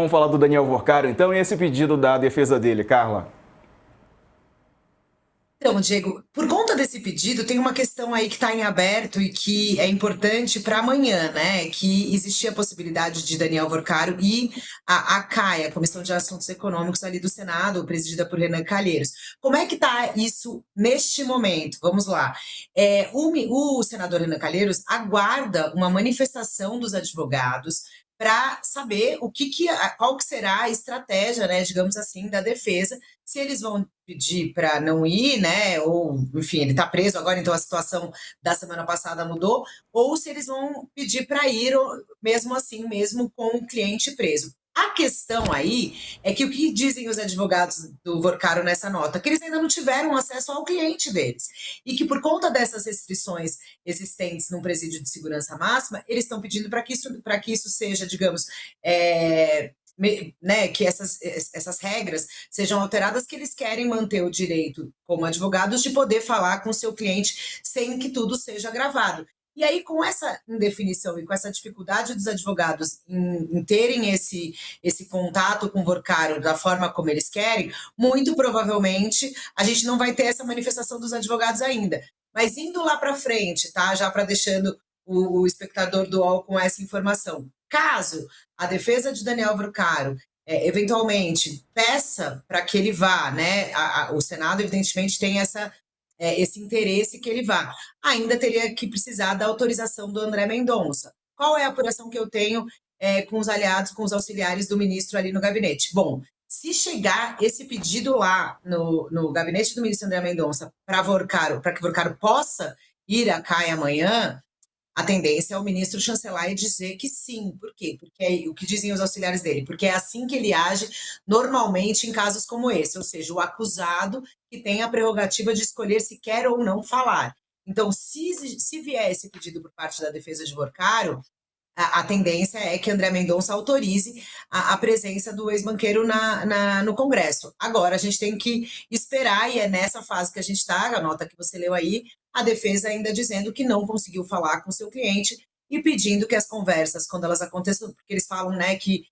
Vamos falar do Daniel Worcaro, então, e esse pedido da defesa dele, Carla? Então, Diego, por conta desse pedido, tem uma questão aí que está em aberto e que é importante para amanhã, né? Que existia a possibilidade de Daniel Worcaro e a CAE, a Comissão de Assuntos Econômicos ali do Senado, presidida por Renan Calheiros. Como é que está isso neste momento? Vamos lá. O senador Renan Calheiros aguarda uma manifestação dos advogados para saber qual que será a estratégia, né, digamos assim, da defesa, se eles vão pedir para não ir, né, ou, enfim, ele está preso agora, então a situação da semana passada mudou, ou se eles vão pedir para ir, mesmo assim, mesmo com o cliente preso. A questão aí é que o que dizem os advogados do Worcaro nessa nota? Que eles ainda não tiveram acesso ao cliente deles. E que por conta dessas restrições existentes no presídio de segurança máxima, eles estão pedindo para que isso seja, digamos, né, que essas regras sejam alteradas, que eles querem manter o direito, como advogados, de poder falar com o seu cliente sem que tudo seja gravado. E aí, com essa indefinição e com essa dificuldade dos advogados em terem esse contato com o Worcaro da forma como eles querem, muito provavelmente a gente não vai ter essa manifestação dos advogados ainda. Mas indo lá para frente, tá? Já para deixando o espectador do UOL com essa informação. Caso a defesa de Daniel Worcaro eventualmente peça para que ele vá, né? O Senado, evidentemente, tem esse interesse que ele vá. Ainda teria que precisar da autorização do André Mendonça. Qual é a apuração que eu tenho com os aliados, com os auxiliares do ministro ali no gabinete? Bom, se chegar esse pedido lá no gabinete do ministro André Mendonça para que Worcaro possa ir à CAI amanhã, a tendência é o ministro chancelar e dizer que sim. Por quê? Porque é o que dizem os auxiliares dele, porque é assim que ele age normalmente em casos como esse, ou seja, o acusado que tem a prerrogativa de escolher se quer ou não falar. Então, se vier esse pedido por parte da defesa de Worcaro, a tendência é que André Mendonça autorize a presença do ex-banqueiro no Congresso. Agora, a gente tem que esperar, e é nessa fase que a gente está, a nota que você leu aí, a defesa ainda dizendo que não conseguiu falar com seu cliente e pedindo que as conversas, quando elas aconteçam, porque eles falam, né, que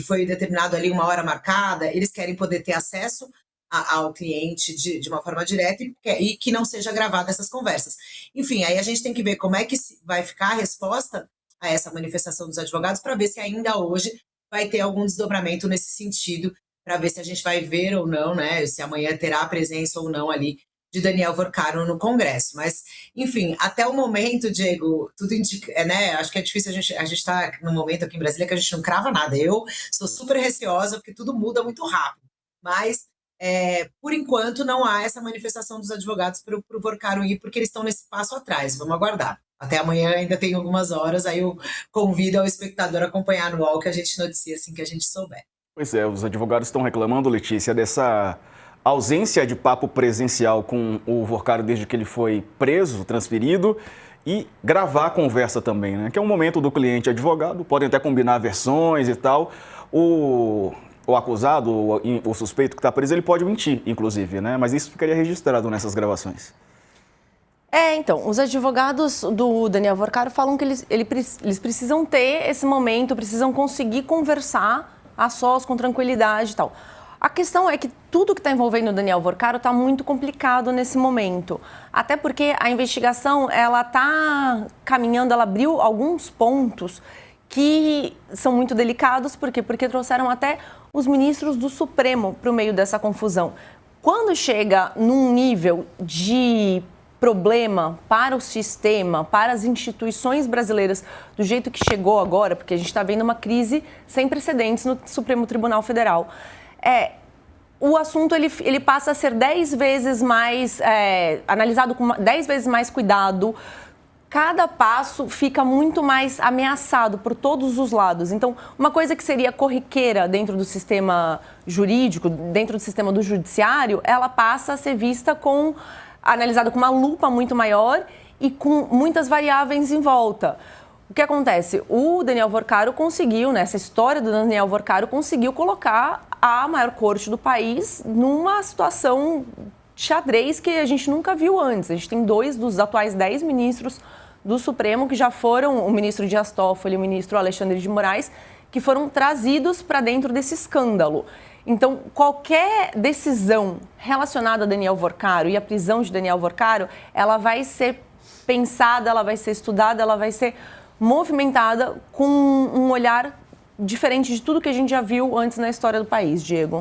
foi determinado ali uma hora marcada, eles querem poder ter acesso ao cliente de uma forma direta e que não seja gravada essas conversas. Enfim, aí a gente tem que ver como é que vai ficar a resposta a essa manifestação dos advogados, para ver se ainda hoje vai ter algum desdobramento nesse sentido, para ver se a gente vai ver ou não, né, se amanhã terá a presença ou não ali de Daniel Worcaro no Congresso. Mas, enfim, até o momento, Diego, tudo indica, né, acho que é difícil, a gente está num momento aqui em Brasília que a gente não crava nada. Eu sou super receosa, porque tudo muda muito rápido. Mas, por enquanto, não há essa manifestação dos advogados para o Worcaro ir, porque eles estão nesse passo atrás. Vamos aguardar. Até amanhã ainda tem algumas horas, aí eu convido ao espectador a acompanhar no UOL, que a gente noticia assim que a gente souber. Pois é, os advogados estão reclamando, Letícia, dessa ausência de papo presencial com o Worcaro desde que ele foi preso, transferido, e gravar a conversa também, né? Que é um momento do cliente advogado, podem até combinar versões e tal. O acusado, o suspeito que está preso, ele pode mentir, inclusive, né? Mas isso ficaria registrado nessas gravações. Então, os advogados do Daniel Worcaro falam que eles precisam ter esse momento, precisam conseguir conversar a sós, com tranquilidade e tal. A questão é que tudo que está envolvendo o Daniel Worcaro está muito complicado nesse momento. Até porque a investigação, ela está caminhando, ela abriu alguns pontos que são muito delicados. Por quê? Porque trouxeram até os ministros do Supremo para o meio dessa confusão. Quando chega num nível de problema para o sistema, para as instituições brasileiras, do jeito que chegou agora, porque a gente está vendo uma crise sem precedentes no Supremo Tribunal Federal. O assunto ele passa a ser 10 vezes mais analisado com 10 vezes mais cuidado. Cada passo fica muito mais ameaçado por todos os lados. Então, uma coisa que seria corriqueira dentro do sistema jurídico, dentro do sistema do judiciário, ela passa a ser vista analisada com uma lupa muito maior e com muitas variáveis em volta. O que acontece? O Daniel Worcaro conseguiu, nessa história do Daniel Worcaro, conseguiu colocar a maior corte do país numa situação xadrez que a gente nunca viu antes. A gente tem 2 dos atuais 10 ministros do Supremo que já foram o ministro Dias Toffoli e o ministro Alexandre de Moraes, que foram trazidos para dentro desse escândalo. Então, qualquer decisão relacionada a Daniel Vorcaro e a prisão de Daniel Vorcaro, ela vai ser pensada, ela vai ser estudada, ela vai ser movimentada com um olhar diferente de tudo que a gente já viu antes na história do país, Diego.